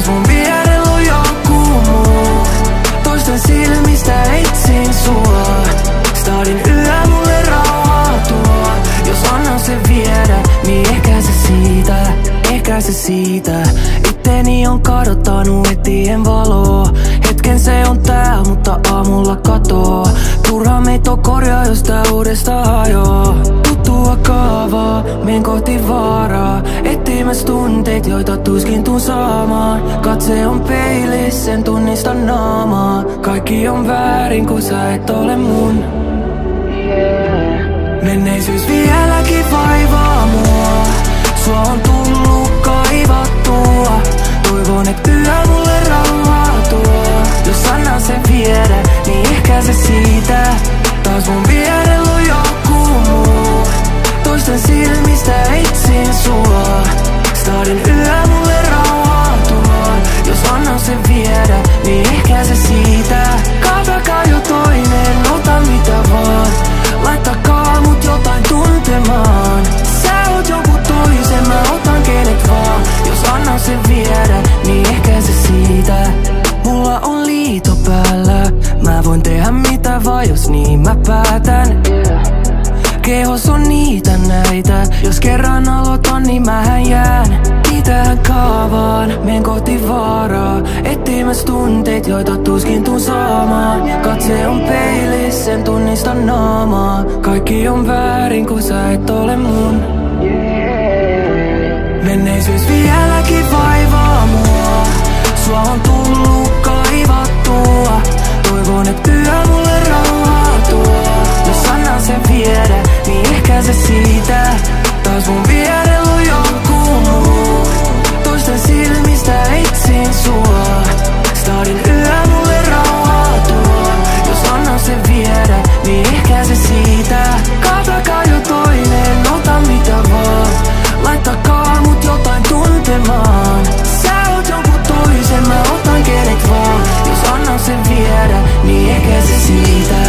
Taas mun vierellä on joku muu. Toisten silmistä etsin sua. Stadin yö mulle rauhaa tuo. Jos annan se viedä, niin ehkä se siitä. Ehkä se siitä. Itteni on kadottanut etien valoa. Hetken se on tääl, mutta aamulla katoo. Turha meitä on korjaa, jos tää uudestaan hajoaa. Tuttua kaavaa, meen kohti vaaraa. Etsimäs tunteet, joita tuskin tuun saamaan. Katse on peilis, en tunnista naamaa. Kaikki on väärin, kun sä et ole mun. Menneisyys vieläkin vaivaa mua. Sua on tullut kaivattua. Toivon, et yö mulle rauhaa tuo. Jos annan sen viedä, niin ehkä se siitä. Taas mun vierellä on joku muu. Toisten silmistä etsin sua. Stadin yö mulle rauhaa tuo. Jos annan sen viedä, niin ehkä se siitä. Kaavakaa jo toinen, ota mitä vaan. Laittakaa mut jotain tuntemaan. Sä oot joku toisen, mä otan kenet vaan. Jos annan sen viedä, niin ehkä se siitä. Mulla on liito päällä. Mä voin tehdä mitä vaan, jos niin mä päätän. Kehos on niitä näitä. Jos kerran aloitan, niin mähän jään. Mitähän kaavaan, meen kohti vaaraa. Etsimäs tunteet, joita tuskin tuun saamaan. Katse on peilis, en tunnista naamaa. Kaikki on väärin, kun sä et ole mun. Menneisyys vieläkin vaivaa mua. Sua on tullut kaivattua. Toivon, et yö mulle rauhaa tuo. Jos annan sen viedä, niin ehkä se siitä. Taas mun vierellä on joku muu. Toisten silmistä etsin sua. Stadin yö mulle rauhaa tuo. Jos annan sen viedä, niin ehkä se siitä. Kaavakaa jo toinen, ota mitä vaan. Laittakaa mut jotain tuntemaan. Sä oot joku toisen, mä otan kenet vaan. Jos annan sen viedä, niin ehkä se siitä.